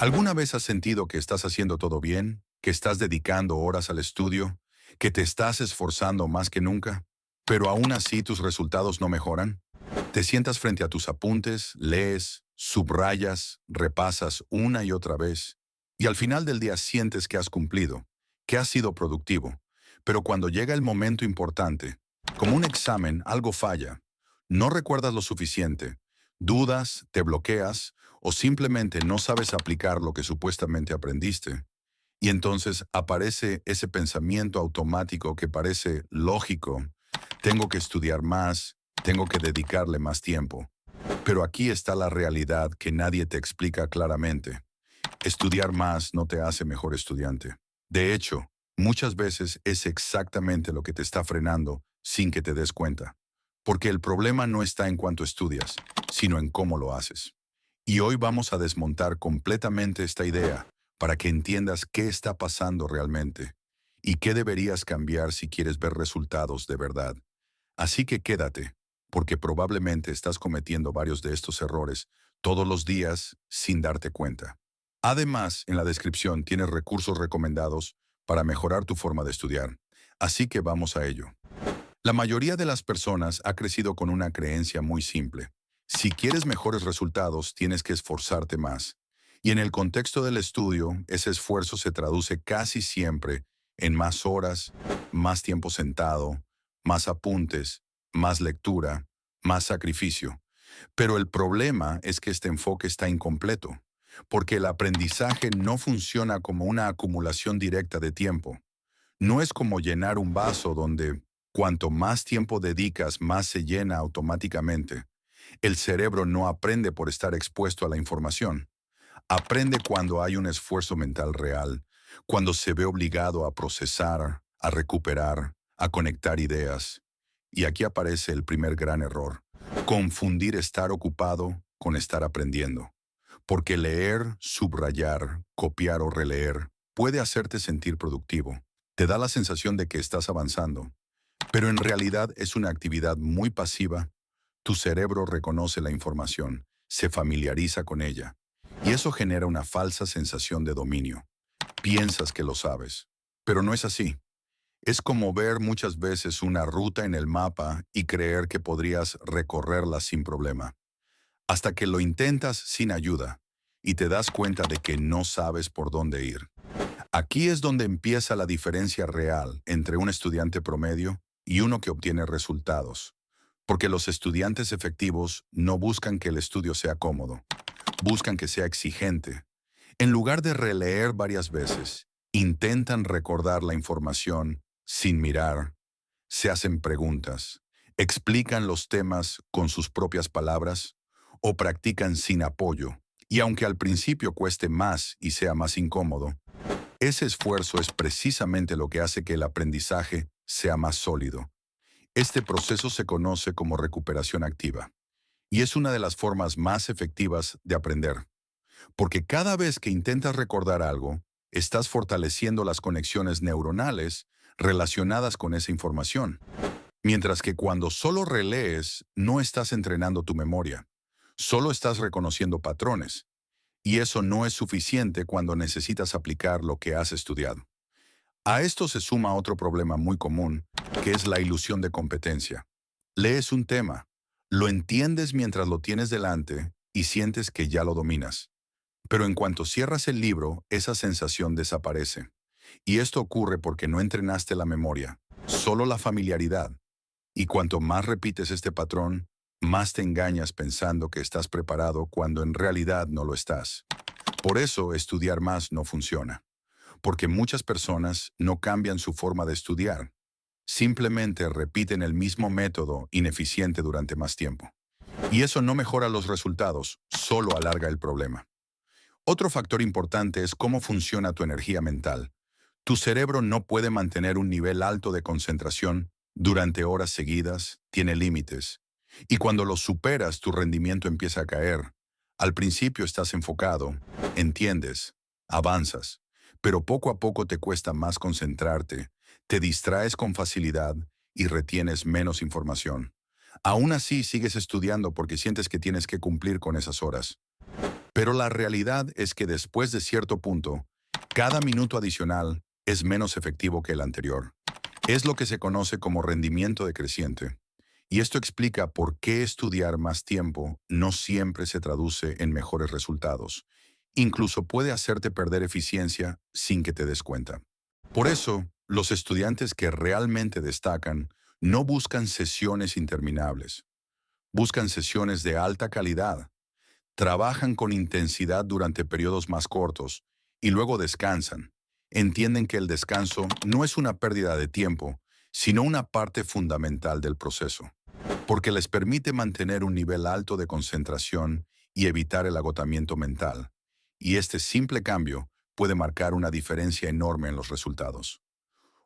¿Alguna vez has sentido que estás haciendo todo bien, que estás dedicando horas al estudio, que te estás esforzando más que nunca, pero aún así tus resultados no mejoran? Te sientas frente a tus apuntes, lees, subrayas, repasas una y otra vez, y al final del día sientes que has cumplido, que has sido productivo, pero cuando llega el momento importante, como un examen, algo falla. No recuerdas lo suficiente, dudas, te bloqueas o simplemente no sabes aplicar lo que supuestamente aprendiste. Y entonces aparece ese pensamiento automático que parece lógico. Tengo que estudiar más, tengo que dedicarle más tiempo. Pero aquí está la realidad que nadie te explica claramente. Estudiar más no te hace mejor estudiante. De hecho, muchas veces es exactamente lo que te está frenando sin que te des cuenta. Porque el problema no está en cuánto estudias, sino en cómo lo haces. Y hoy vamos a desmontar completamente esta idea para que entiendas qué está pasando realmente y qué deberías cambiar si quieres ver resultados de verdad. Así que quédate, porque probablemente estás cometiendo varios de estos errores todos los días sin darte cuenta. Además, en la descripción tienes recursos recomendados para mejorar tu forma de estudiar. Así que vamos a ello. La mayoría de las personas ha crecido con una creencia muy simple. Si quieres mejores resultados, tienes que esforzarte más. Y en el contexto del estudio, ese esfuerzo se traduce casi siempre en más horas, más tiempo sentado, más apuntes, más lectura, más sacrificio. Pero el problema es que este enfoque está incompleto, porque el aprendizaje no funciona como una acumulación directa de tiempo. No es como llenar un vaso donde cuanto más tiempo dedicas, más se llena automáticamente. El cerebro no aprende por estar expuesto a la información. Aprende cuando hay un esfuerzo mental real, cuando se ve obligado a procesar, a recuperar, a conectar ideas. Y aquí aparece el primer gran error: confundir estar ocupado con estar aprendiendo. Porque leer, subrayar, copiar o releer puede hacerte sentir productivo. Te da la sensación de que estás avanzando, pero en realidad es una actividad muy pasiva. Tu cerebro reconoce la información, se familiariza con ella, y eso genera una falsa sensación de dominio. Piensas que lo sabes, pero no es así. Es como ver muchas veces una ruta en el mapa y creer que podrías recorrerla sin problema, hasta que lo intentas sin ayuda y te das cuenta de que no sabes por dónde ir. Aquí es donde empieza la diferencia real entre un estudiante promedio y uno que obtiene resultados. Porque los estudiantes efectivos no buscan que el estudio sea cómodo, buscan que sea exigente. En lugar de releer varias veces, intentan recordar la información sin mirar, se hacen preguntas, explican los temas con sus propias palabras o practican sin apoyo. Y aunque al principio cueste más y sea más incómodo, ese esfuerzo es precisamente lo que hace que el aprendizaje sea más sólido. Este proceso se conoce como recuperación activa y es una de las formas más efectivas de aprender, porque cada vez que intentas recordar algo, estás fortaleciendo las conexiones neuronales relacionadas con esa información, mientras que cuando solo relees, no estás entrenando tu memoria, solo estás reconociendo patrones, y eso no es suficiente cuando necesitas aplicar lo que has estudiado. A esto se suma otro problema muy común, que es la ilusión de competencia. Lees un tema, lo entiendes mientras lo tienes delante y sientes que ya lo dominas. Pero en cuanto cierras el libro, esa sensación desaparece. Y esto ocurre porque no entrenaste la memoria, solo la familiaridad. Y cuanto más repites este patrón, más te engañas pensando que estás preparado cuando en realidad no lo estás. Por eso estudiar más no funciona, porque muchas personas no cambian su forma de estudiar, simplemente repiten el mismo método ineficiente durante más tiempo. Y eso no mejora los resultados, solo alarga el problema. Otro factor importante es cómo funciona tu energía mental. Tu cerebro no puede mantener un nivel alto de concentración durante horas seguidas, tiene límites. Y cuando los superas, tu rendimiento empieza a caer. Al principio estás enfocado, entiendes, avanzas, pero poco a poco te cuesta más concentrarte, te distraes con facilidad y retienes menos información. Aún así, sigues estudiando porque sientes que tienes que cumplir con esas horas. Pero la realidad es que después de cierto punto, cada minuto adicional es menos efectivo que el anterior. Es lo que se conoce como rendimiento decreciente. Y esto explica por qué estudiar más tiempo no siempre se traduce en mejores resultados. Incluso puede hacerte perder eficiencia sin que te des cuenta. Por eso, los estudiantes que realmente destacan no buscan sesiones interminables, buscan sesiones de alta calidad, trabajan con intensidad durante periodos más cortos y luego descansan. Entienden que el descanso no es una pérdida de tiempo, sino una parte fundamental del proceso, porque les permite mantener un nivel alto de concentración y evitar el agotamiento mental. Y este simple cambio puede marcar una diferencia enorme en los resultados.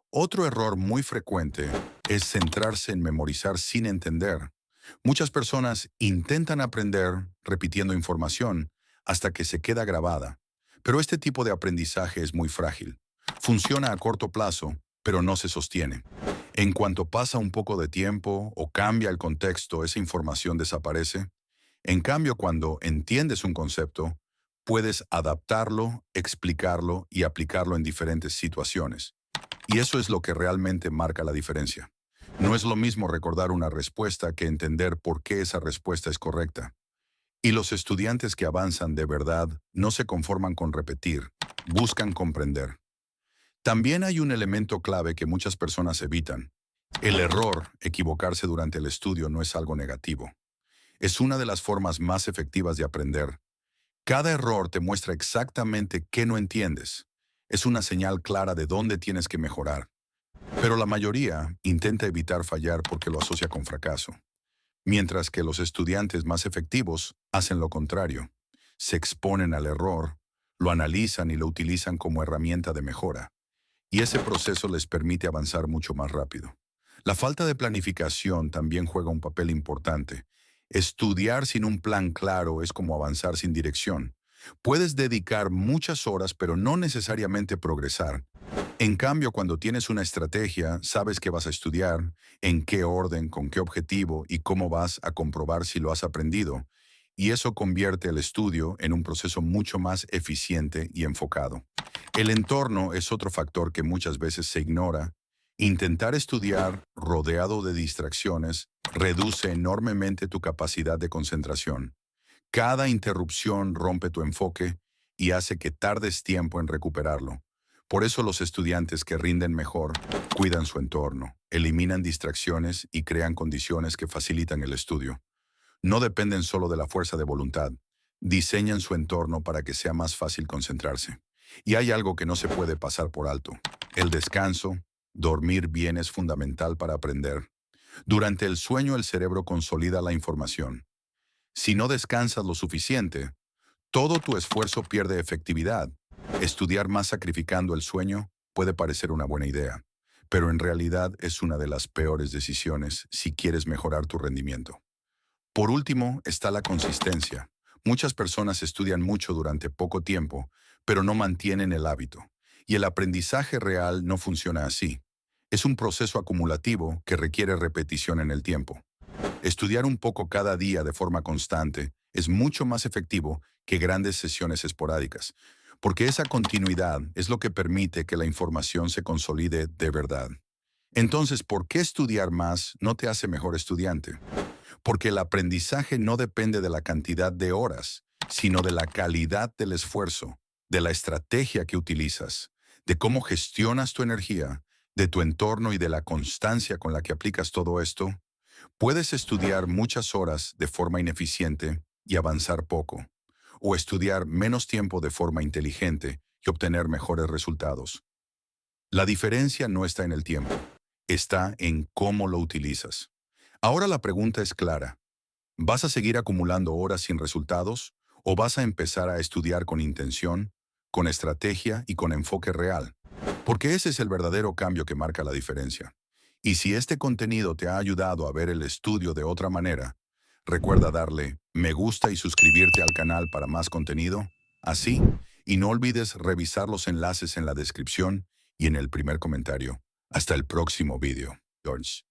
Otro error muy frecuente es centrarse en memorizar sin entender. Muchas personas intentan aprender repitiendo información hasta que se queda grabada, pero este tipo de aprendizaje es muy frágil. Funciona a corto plazo, pero no se sostiene. En cuanto pasa un poco de tiempo o cambia el contexto, esa información desaparece. En cambio, cuando entiendes un concepto, puedes adaptarlo, explicarlo y aplicarlo en diferentes situaciones. Y eso es lo que realmente marca la diferencia. No es lo mismo recordar una respuesta que entender por qué esa respuesta es correcta. Y los estudiantes que avanzan de verdad no se conforman con repetir, buscan comprender. También hay un elemento clave que muchas personas evitan. El error, equivocarse durante el estudio, no es algo negativo. Es una de las formas más efectivas de aprender. Cada error te muestra exactamente qué no entiendes. Es una señal clara de dónde tienes que mejorar. Pero la mayoría intenta evitar fallar porque lo asocia con fracaso, mientras que los estudiantes más efectivos hacen lo contrario. Se exponen al error, lo analizan y lo utilizan como herramienta de mejora. Y ese proceso les permite avanzar mucho más rápido. La falta de planificación también juega un papel importante. Estudiar sin un plan claro es como avanzar sin dirección. Puedes dedicar muchas horas, pero no necesariamente progresar. En cambio, cuando tienes una estrategia, sabes qué vas a estudiar, en qué orden, con qué objetivo y cómo vas a comprobar si lo has aprendido. Y eso convierte el estudio en un proceso mucho más eficiente y enfocado. El entorno es otro factor que muchas veces se ignora. Intentar estudiar rodeado de distracciones reduce enormemente tu capacidad de concentración. Cada interrupción rompe tu enfoque y hace que tardes tiempo en recuperarlo. Por eso los estudiantes que rinden mejor cuidan su entorno, eliminan distracciones y crean condiciones que facilitan el estudio. No dependen solo de la fuerza de voluntad, diseñan su entorno para que sea más fácil concentrarse. Y hay algo que no se puede pasar por alto. El descanso, dormir bien es fundamental para aprender. Durante el sueño el cerebro consolida la información. Si no descansas lo suficiente, todo tu esfuerzo pierde efectividad. Estudiar más sacrificando el sueño puede parecer una buena idea, pero en realidad es una de las peores decisiones si quieres mejorar tu rendimiento. Por último, está la consistencia. Muchas personas estudian mucho durante poco tiempo, pero no mantienen el hábito. Y el aprendizaje real no funciona así. Es un proceso acumulativo que requiere repetición en el tiempo. Estudiar un poco cada día de forma constante es mucho más efectivo que grandes sesiones esporádicas, porque esa continuidad es lo que permite que la información se consolide de verdad. Entonces, ¿por qué estudiar más no te hace mejor estudiante? Porque el aprendizaje no depende de la cantidad de horas, sino de la calidad del esfuerzo, de la estrategia que utilizas, de cómo gestionas tu energía, de tu entorno y de la constancia con la que aplicas todo esto. Puedes estudiar muchas horas de forma ineficiente y avanzar poco, o estudiar menos tiempo de forma inteligente y obtener mejores resultados. La diferencia no está en el tiempo, está en cómo lo utilizas. Ahora la pregunta es clara. ¿Vas a seguir acumulando horas sin resultados o vas a empezar a estudiar con intención, con estrategia y con enfoque real? Porque ese es el verdadero cambio que marca la diferencia. Y si este contenido te ha ayudado a ver el estudio de otra manera, recuerda darle me gusta y suscribirte al canal para más contenido, así, y no olvides revisar los enlaces en la descripción y en el primer comentario. Hasta el próximo video. George.